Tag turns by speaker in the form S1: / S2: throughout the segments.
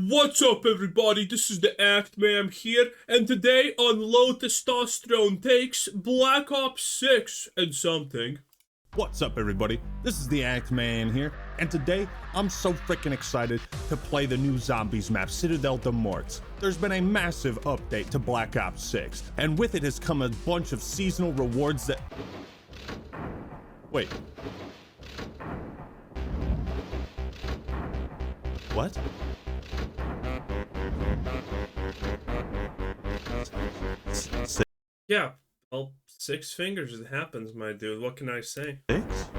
S1: What's up, everybody? This is the Act Man here, and today on Low Testosterone Takes, Black Ops 6 and something.
S2: What's up, everybody? This is the Act Man here, and today I'm so freaking excited to play the new Zombies map, Citadel de Morts. There's been a massive update to Black Ops 6, and with it has come a bunch of seasonal rewards that... Wait. What?
S1: Yeah, well, 6 fingers, it happens, my dude. What can I say?
S2: 6?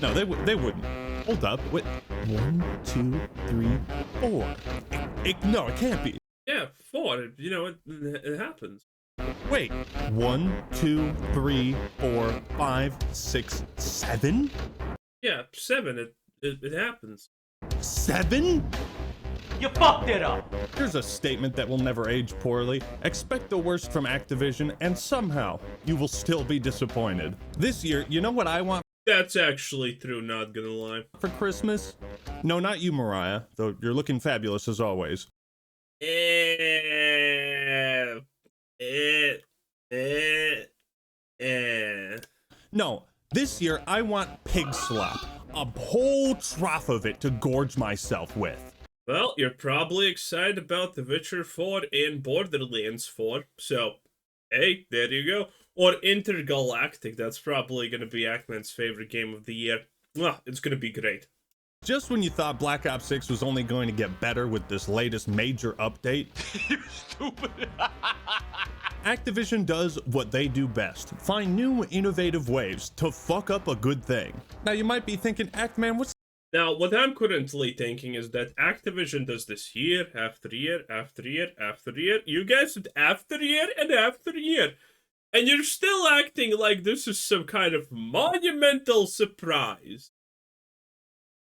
S2: No, they wouldn't. Hold up. Wait. 1, 2, 3, 4. No, it can't be.
S1: Yeah, 4. You know, it happens.
S2: Wait. 1, 2, 3, 4, 5, 6, 7?
S1: Yeah, 7. It happens.
S2: 7?
S3: You fucked it up!
S2: Here's a statement that will never age poorly. Expect the worst from Activision, and somehow you will still be disappointed. This year, you know what I want
S1: That's actually true, not gonna lie.
S2: for Christmas? No, not you, Mariah, though you're looking fabulous as always. No, this year I want pig slop. A whole trough of it to gorge myself with.
S1: Well, you're probably excited about The Witcher 4 and Borderlands 4, so, hey, there you go. Or Intergalactic, that's probably gonna be Ackman's favorite game of the year. Mwah, it's gonna be great.
S2: Just when you thought Black Ops 6 was only going to get better with this latest major update,
S3: You stupid.
S2: Activision does what they do best. Find new, innovative ways to fuck up a good thing. Now you might be thinking, Actman, what's...
S1: Now, what I'm currently thinking is that Activision does this year after year after year after year. You guys did after year and after year. And you're still acting like this is some kind of monumental surprise.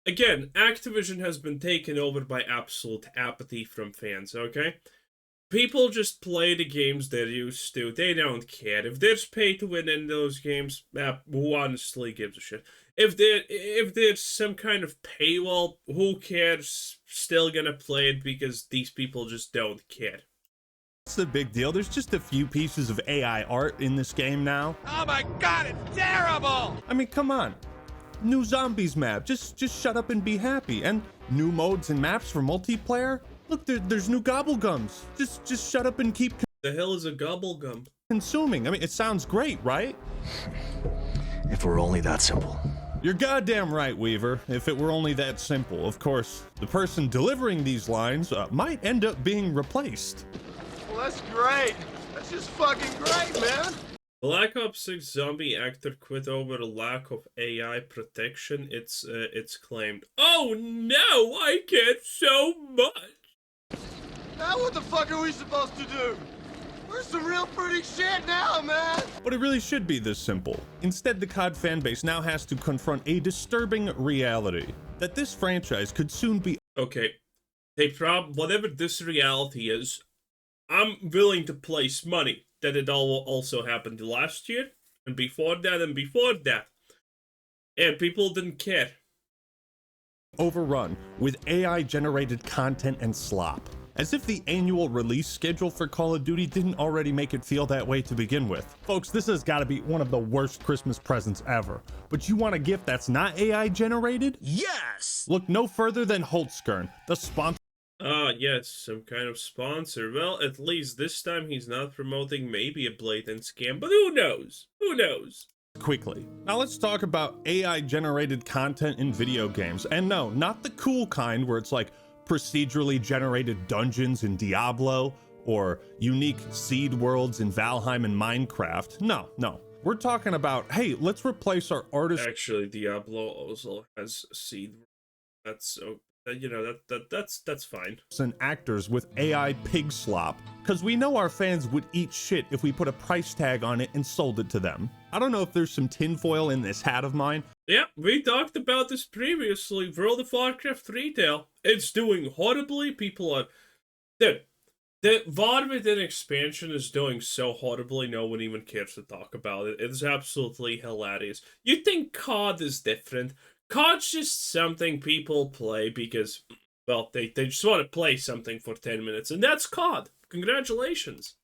S1: Again, Activision has been taken over by absolute apathy from fans, okay? People just play the games they're used to. They don't care. If there's pay to win in those games, who honestly gives a shit? If there's some kind of paywall, who cares? Still gonna play it because these people just don't care.
S2: What's the big deal? There's just a few pieces of AI art in this game now.
S3: Oh my god, it's terrible!
S2: I mean, come on. New Zombies map. Just shut up and be happy. And new modes and maps for multiplayer. Look, there's new gobblegums. Just shut up and keep
S1: The hell is a gobblegum?
S2: consuming. I mean, it sounds great, right?
S4: If it were only that simple.
S2: You're goddamn right, Weaver. If it were only that simple. Of course, the person delivering these lines might end up being replaced.
S5: Well, that's great. That's just fucking great, man.
S1: Black Ops 6 zombie actor quit over a lack of AI protection. It's claimed. Oh no, I care so much.
S5: Now what the fuck are we supposed to do? We're some real pretty shit now, man.
S2: But it really should be this simple. Instead, the COD fanbase now has to confront a disturbing reality. That this franchise could soon be...
S1: Okay, whatever this reality is, I'm willing to place money that it all also happened last year, and before that, and before that. And people didn't care.
S2: overrun with AI-generated content and slop. As if the annual release schedule for Call of Duty didn't already make it feel that way to begin with. Folks, this has got to be one of the worst Christmas presents ever. But you want a gift that's not AI-generated?
S4: Yes!
S2: Look no further than Holtzkern, the sponsor.
S1: Ah, yes, some kind of sponsor. Well, at least this time he's not promoting maybe a blatant scam, but who knows? Who knows?
S2: Quickly. Now let's talk about AI-generated content in video games. And no, not the cool kind where it's like procedurally generated dungeons in Diablo or unique seed worlds in Valheim and Minecraft. No. We're talking about, hey, let's replace our artist.
S1: Actually, Diablo also has seed. That's so, you know, that's fine.
S2: And actors with AI pig slop, because we know our fans would eat shit if we put a price tag on it and sold it to them. I don't know if there's some tinfoil in this hat of mine.
S1: Yeah, we talked about this previously. World of Warcraft retail, it's doing horribly. People are... Dude, the VOD within expansion is doing so horribly, no one even cares to talk about it. It's absolutely hilarious. You think COD is different? COD's just something people play because, well, they just want to play something for 10 minutes, and that's COD. Congratulations.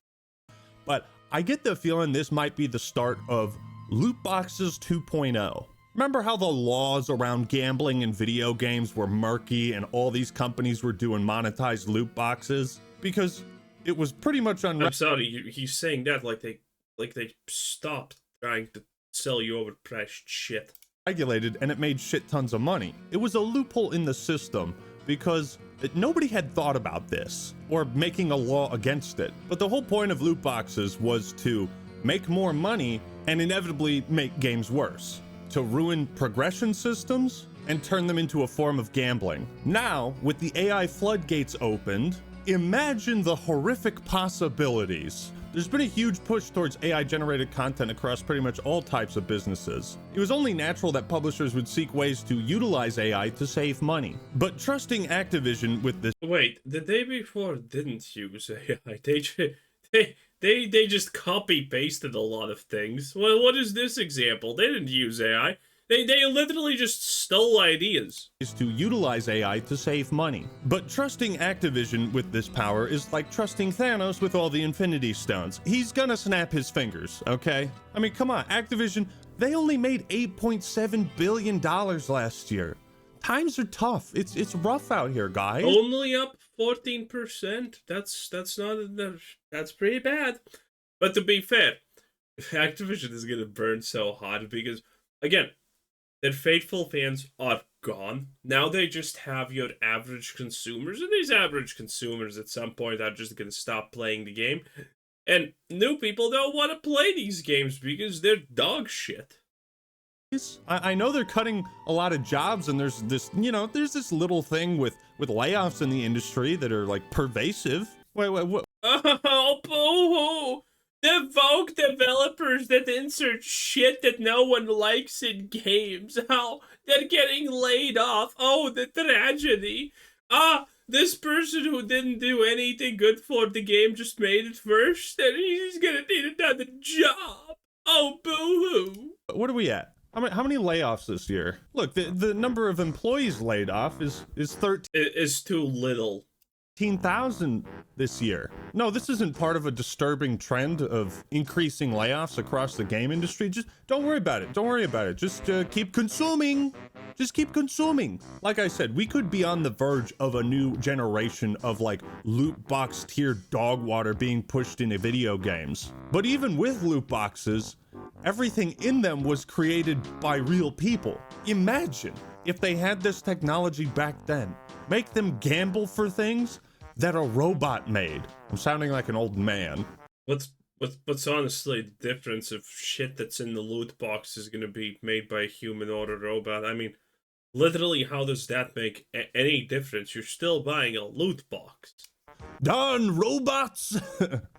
S2: But I get the feeling this might be the start of loot boxes 2.0. Remember how the laws around gambling in video games were murky and all these companies were doing monetized loot boxes? Because it was pretty much
S1: I'm sorry, he's saying that like they stopped trying to sell you overpriced shit.
S2: Regulated, and it made shit tons of money. It was a loophole in the system because nobody had thought about this or making a law against it. But the whole point of loot boxes was to make more money and inevitably make games worse, to ruin progression systems and turn them into a form of gambling. Now, with the AI floodgates opened, imagine the horrific possibilities. There's been a huge push towards AI-generated content across pretty much all types of businesses. It was only natural that publishers would seek ways to utilize AI to save money. But trusting Activision with this—
S1: Wait, the day before didn't use AI. They just copy-pasted a lot of things. Well, what is this example? They didn't use AI. They literally just stole ideas.
S2: Is to utilize AI to save money. But trusting Activision with this power is like trusting Thanos with all the Infinity Stones. He's gonna snap his fingers, okay? I mean, come on, Activision, they only made $8.7 billion last year. Times are tough. It's rough out here, guys.
S1: Only up 14%. That's pretty bad. But to be fair, Activision is gonna burn so hard because, again, their faithful fans are gone. Now they just have your average consumers, and these average consumers at some point are just gonna stop playing the game. And new people don't want to play these games because they're dog shit.
S2: I know they're cutting a lot of jobs, and there's this, there's this little thing with layoffs in the industry that are like pervasive. Wait, what?
S1: Oh, boo-hoo! The Vogue developers that insert shit that no one likes in games. How they're getting laid off. Oh, the tragedy. This person who didn't do anything good for the game just made it first, and he's gonna need another job. Oh, boo-hoo.
S2: What are we at? How many layoffs this year? Look, the number of employees laid off is 13.
S1: It is too little.
S2: 15,000 this year. No, this isn't part of a disturbing trend of increasing layoffs across the game industry. Just don't worry about it. Don't worry about it. Just keep consuming. Just keep consuming. Like I said, we could be on the verge of a new generation of like loot box tier dog water being pushed into video games. But even with loot boxes, everything in them was created by real people. Imagine if they had this technology back then. Make them gamble for things that a robot made. I'm sounding like an old man.
S1: What's honestly the difference if shit that's in the loot box is gonna be made by a human or a robot? I mean, literally, how does that make any difference? You're still buying a loot box.
S2: Darn robots!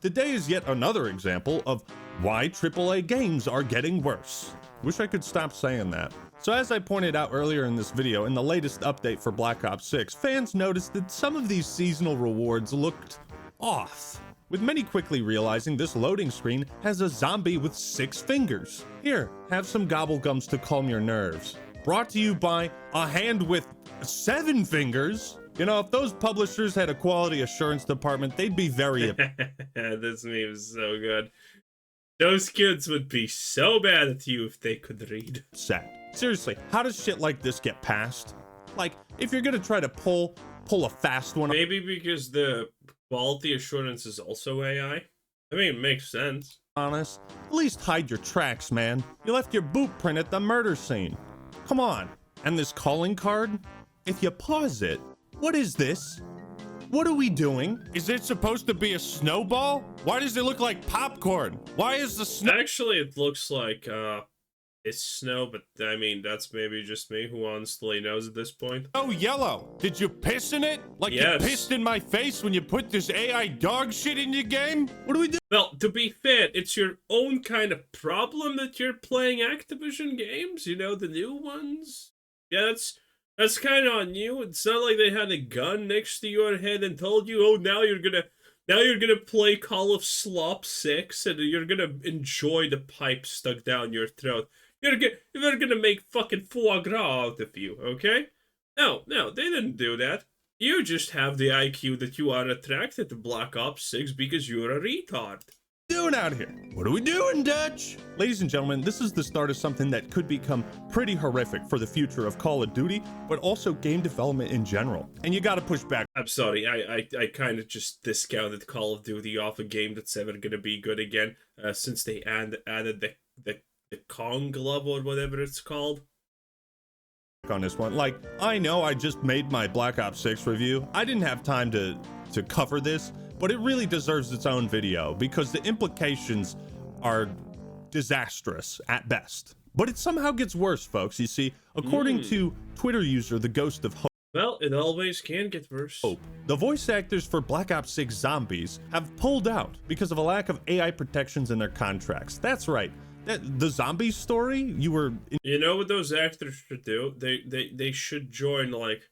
S2: Today is yet another example of why AAA games are getting worse. Wish I could stop saying that. So as I pointed out earlier in this video, in the latest update for Black Ops 6, fans noticed that some of these seasonal rewards looked off, with many quickly realizing this loading screen has a zombie with 6 fingers. Here, have some gobblegums to calm your nerves. Brought to you by a hand with 7 fingers. You know, if those publishers had a quality assurance department, they'd be very...
S1: This meme is so good. Those kids would be so mad at you if they could read.
S2: Sad. Seriously, how does shit like this get passed? Like, if you're gonna try to pull a fast one...
S1: Maybe because the quality assurance is also AI? I mean, it makes sense.
S2: Honest, at least hide your tracks, man. You left your boot print at the murder scene. Come on. And this calling card? If you pause it, what is this? What are we doing? Is it supposed to be a snowball? Why does it look like popcorn? Why is the snow...
S1: Actually, it looks like, it's snow, but I mean, that's maybe just me who honestly knows at this point.
S2: Oh, yellow. Did you piss in it? Like
S1: yes.
S2: You pissed in my face when you put this AI dog shit in your game? What do we do?
S1: Well, to be fair, it's your own kind of problem that you're playing Activision games, you know, the new ones. Yeah, that's kind of on you. It's not like they had a gun next to your head and told you, oh, now you're gonna play Call of Slop 6 and you're gonna enjoy the pipe stuck down your throat. They're gonna make fucking foie gras out of you, okay? No, they didn't do that. You just have the IQ that you are attracted to Black Ops 6 because you're a retard.
S2: Doing out here? What are we doing, Dutch? Ladies and gentlemen, this is the start of something that could become pretty horrific for the future of Call of Duty, but also game development in general. And you gotta push back.
S1: I'm sorry, I kind of just discounted Call of Duty off a game that's ever gonna be good again, since they added the Kong glove or whatever it's called.
S2: On this one, like, I know I just made my Black Ops 6 review. I didn't have time to cover this, but it really deserves its own video because the implications are disastrous at best. But it somehow gets worse, folks. You see, according to Twitter user The Ghost of Hope,
S1: well, it always can get worse.
S2: the voice actors for Black Ops 6 Zombies have pulled out because of a lack of AI protections in their contracts. That's right. The zombie story,
S1: You know what those actors should do? They should join like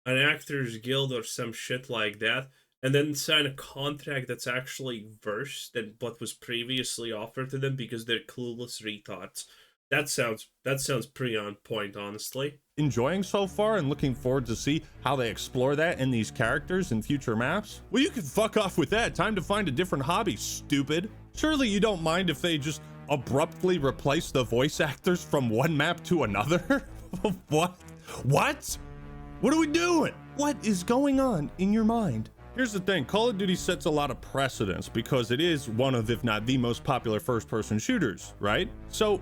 S1: an actors guild or some shit like that, and then sign a contract that's actually worse than what was previously offered to them because they're clueless retards. That sounds pretty on point, honestly.
S2: enjoying so far and looking forward to see how they explore that in these characters in future maps. Well, you can fuck off with that. Time to find a different hobby, stupid. Surely you don't mind if they just abruptly replace the voice actors from one map to another? What? What are we doing? What is going on in your mind? Here's the thing, Call of Duty sets a lot of precedents because it is one of, if not the most popular first-person shooters, right? So,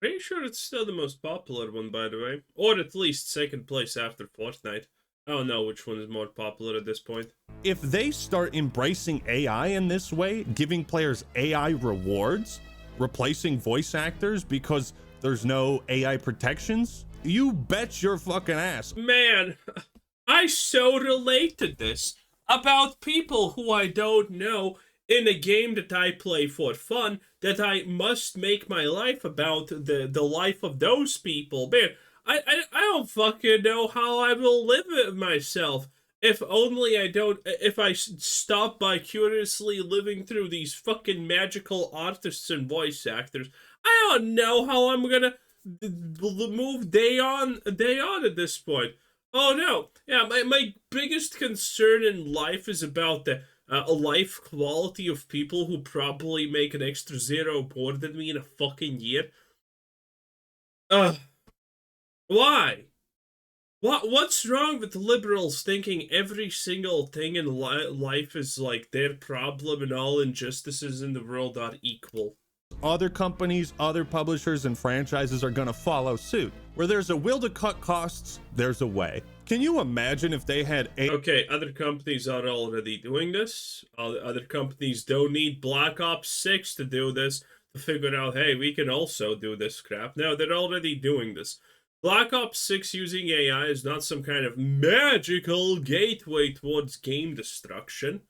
S1: Pretty sure it's still the most popular one, by the way. Or at least second place after Fortnite. I don't know which one is more popular at this point.
S2: if they start embracing AI in this way, giving players AI rewards, replacing voice actors because there's no AI protections, you bet your fucking ass.
S1: Man, I so relate to this about people who I don't know in a game that I play for fun, that I must make my life about the life of those people. Man, I don't fucking know how I will live it myself if only if I stop by curiously living through these fucking magical artists and voice actors. I don't know how I'm gonna move day on at this point. Oh no, yeah, my biggest concern in life is about the life quality of people who probably make an extra zero more than me in a fucking year. Why? What's wrong with liberals thinking every single thing in life is like their problem and all injustices in the world are equal?
S2: Other companies, other publishers, and franchises are gonna follow suit. Where there's a will to cut costs, there's a way. Can you imagine if they had
S1: Okay, other companies are already doing this. Other companies don't need Black Ops 6 to do this, to figure out, hey, we can also do this crap. No, they're already doing this. Black Ops 6 using AI is not some kind of magical gateway towards game destruction.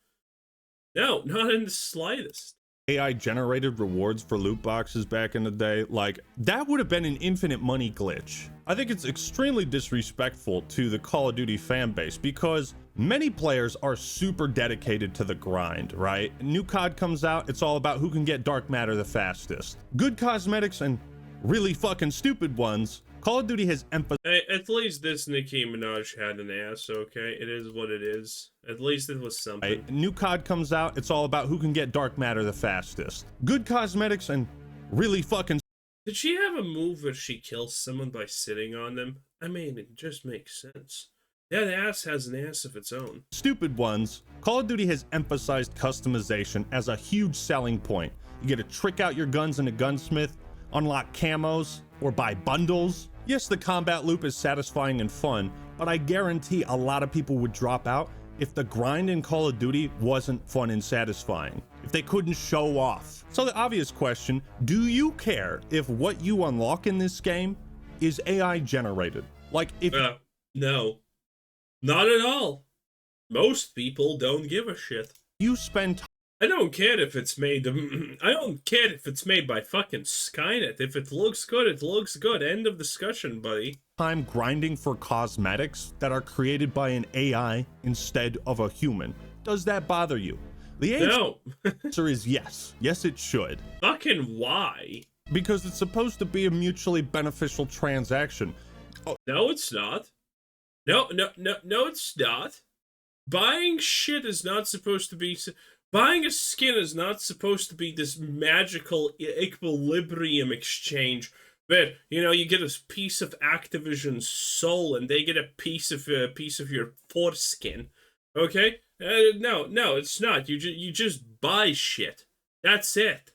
S1: No, not in the slightest.
S2: AI generated rewards for loot boxes back in the day, like that would have been an infinite money glitch. I think it's extremely disrespectful to the Call of Duty fan base because many players are super dedicated to the grind, right? New COD comes out, it's all about who can get dark matter the fastest. Good cosmetics and really fucking stupid ones. Call of Duty has emphasized.
S1: Hey, at least this Nicki Minaj had an ass, okay? It is what it is. At least it was something.
S2: New COD comes out, it's all about who can get dark matter the fastest. Good cosmetics and really fucking.
S1: Did she have a move where she kills someone by sitting on them? I mean, it just makes sense. That ass has an ass of its own.
S2: Stupid ones. Call of Duty has emphasized customization as a huge selling point. You get to trick out your guns in a gunsmith, unlock camos, or buy bundles. Yes, the combat loop is satisfying and fun, but I guarantee a lot of people would drop out if the grind in Call of Duty wasn't fun and satisfying, if they couldn't show off. So the obvious question, do you care if what you unlock in this game is AI generated? Like if
S1: no, not at all. Most people don't give a shit.
S2: you spend
S1: I don't care if it's made. I don't care if it's made by fucking Skynet. If it looks good, it looks good. End of discussion, buddy.
S2: time grinding for cosmetics that are created by an AI instead of a human, does that bother you? The
S1: No.
S2: answer is yes. Yes, it should.
S1: Fucking why?
S2: Because it's supposed to be a mutually beneficial transaction.
S1: No, it's not. No, it's not. Buying shit is not supposed to be. Buying a skin is not supposed to be this magical equilibrium exchange where, you get a piece of Activision's soul and they get a piece of your foreskin. Okay? No, it's not. You just buy shit. That's it.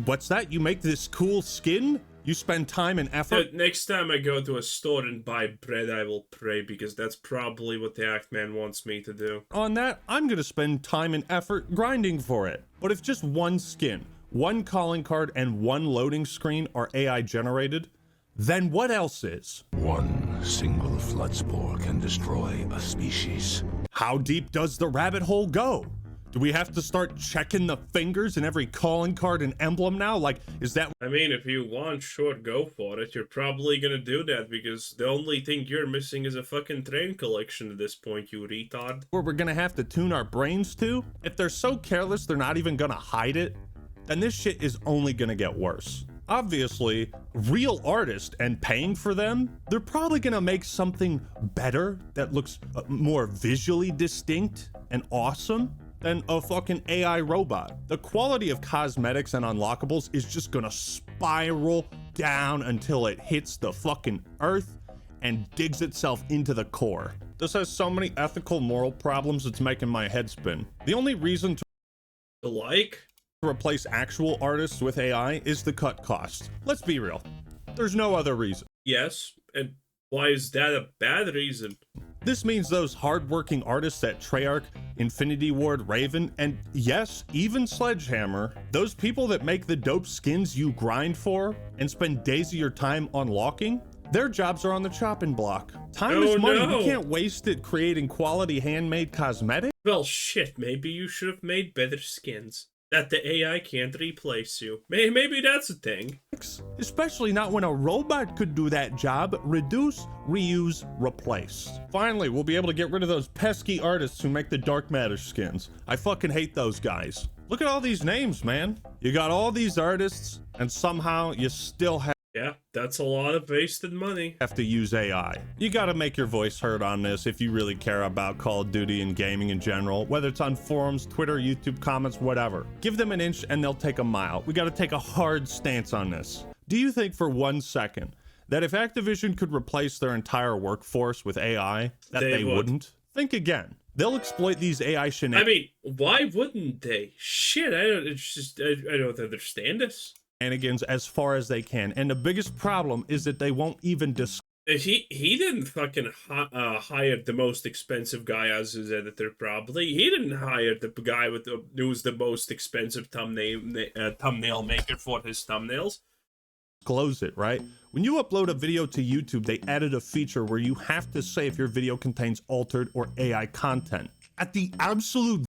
S2: What's that? You make this cool skin? You spend time and effort?
S1: Next time I go to a store and buy bread, I will pray, because that's probably what the Act Man wants me to do.
S2: On that, I'm gonna spend time and effort grinding for it. But if just one skin, one calling card, and one loading screen are AI generated, then what else is?
S6: One single flood spore can destroy a species.
S2: How deep does the rabbit hole go? Do we have to start checking the fingers in every calling card and emblem now? Like, is that...
S1: I mean, if you want, sure, go for it. You're probably gonna do that because the only thing you're missing is a fucking train collection at this point, you retard.
S2: where we're gonna have to tune our brains to? If they're so careless they're not even gonna hide it, then this shit is only gonna get worse. Obviously, real artists and paying for them, they're probably gonna make something better that looks more visually distinct and awesome than a fucking AI robot. The quality of cosmetics and unlockables is just gonna spiral down until it hits the fucking earth and digs itself into the core. This has so many ethical, moral problems, it's making my head spin. The only reason to replace actual artists with AI is to cut costs. Let's be real. There's no other reason.
S1: Yes, and why is that a bad reason?
S2: This means those hardworking artists at Treyarch, Infinity Ward, Raven, and yes, even Sledgehammer, those people that make the dope skins you grind for and spend days of your time unlocking, their jobs are on the chopping block. Time is money.
S1: No.
S2: You can't waste it creating quality handmade cosmetics.
S1: Well, shit, maybe you should have made better skins that the AI can't replace you. Maybe that's a thing.
S2: Especially not when a robot could do that job. Reduce, reuse, replace. Finally, we'll be able to get rid of those pesky artists who make the dark matter skins. I fucking hate those guys. Look at all these names, man. You got all these artists, and somehow you still have
S1: Yeah, that's a lot of wasted money.
S2: to use AI. You gotta make your voice heard on this if you really care about Call of Duty and gaming in general, whether it's on forums, Twitter, YouTube comments, whatever. Give them an inch and they'll take a mile. We gotta take a hard stance on this. Do you think for 1 second that if Activision could replace their entire workforce with AI, that they wouldn't? Think again. They'll exploit these AI shenanigans.
S1: I mean, why wouldn't they? Shit, I don't understand this.
S2: As far as they can, and the biggest problem is that they won't even discuss.
S1: He didn't fucking hire the most expensive guy as his editor. Probably he didn't hire the guy who was the most expensive thumbnail maker for his thumbnails.
S2: Disclose it, right? When you upload a video to YouTube, they added a feature where you have to say if your video contains altered or AI content. At the absolute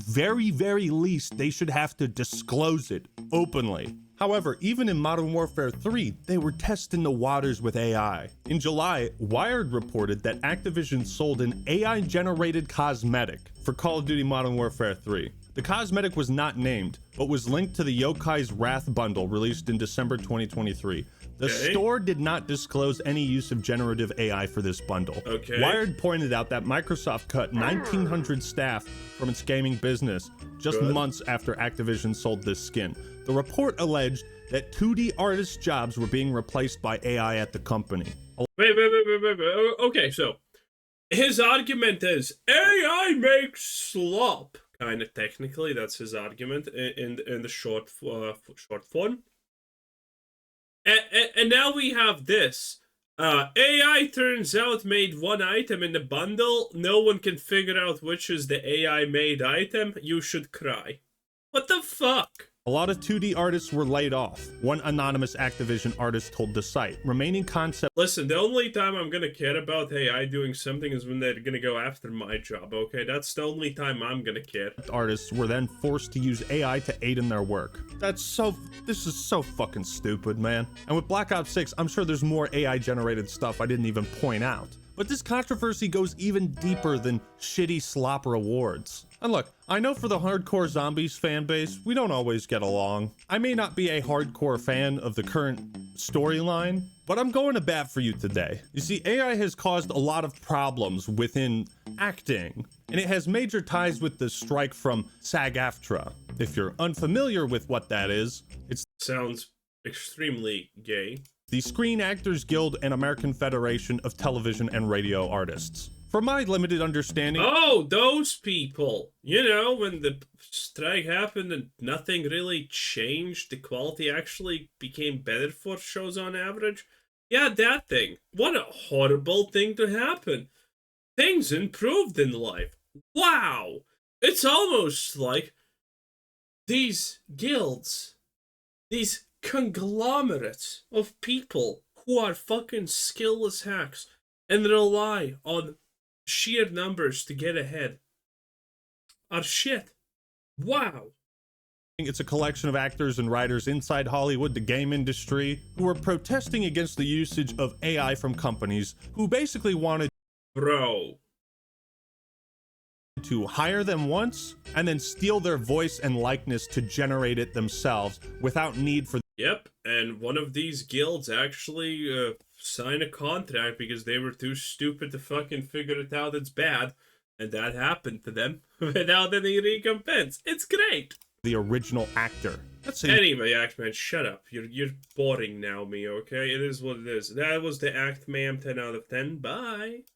S2: very, very least, they should have to disclose it openly. However, even in Modern Warfare 3, they were testing the waters with AI. In July, Wired reported that Activision sold an AI-generated cosmetic for Call of Duty Modern Warfare 3. The cosmetic was not named, but was linked to the Yokai's Wrath bundle released in December 2023. The store did not disclose any use of generative AI for this bundle. Wired pointed out that Microsoft cut 1,900 staff from its gaming business just months after Activision sold this skin. The report alleged that 2D artists' jobs were being replaced by AI at the company.
S1: Wait. Okay, so his argument is AI makes slop. Kind of technically, that's his argument in the short form. And now we have this. AI turns out made one item in the bundle. No one can figure out which is the AI made item. You should cry. What the fuck?
S2: A lot of 2D artists were laid off. One anonymous Activision artist told the site. Remaining concept.
S1: Listen, the only time I'm gonna care about AI doing something is when they're gonna go after my job, okay? That's the only time I'm gonna care.
S2: Artists were then forced to use AI to aid in their work. This is so fucking stupid, man. And with Black Ops 6, I'm sure there's more AI generated stuff I didn't even point out. But this controversy goes even deeper than shitty slop rewards. And look, I know for the hardcore zombies fan base, we don't always get along. I may not be a hardcore fan of the current storyline, but I'm going to bat for you today. You see, AI has caused a lot of problems within acting, and it has major ties with the strike from SAG-AFTRA. If you're unfamiliar with what that is, it's
S1: Sounds extremely gay.
S2: the Screen Actors Guild and American Federation of Television and Radio Artists. From my limited understanding,
S1: Oh, those people. You know, when the strike happened and nothing really changed, the quality actually became better for shows on average. Yeah, that thing. What a horrible thing to happen. Things improved in life. Wow. It's almost like these guilds, these conglomerates of people who are fucking skillless hacks and rely on sheer numbers to get ahead are shit. Wow.
S2: it's a collection of actors and writers inside Hollywood, the game industry, who are protesting against the usage of AI from companies who basically wanted
S1: Bro.
S2: to hire them once and then steal their voice and likeness to generate it themselves without need for
S1: Yep, and one of these guilds actually signed a contract because they were too stupid to fucking figure it out it's bad, and that happened to them without any recompense. It's great.
S2: the original actor. That's
S1: Anyway, Actman, shut up. You're boring now, me, okay? It is what it is. That was the Act Ma'am 10 out of 10. Bye.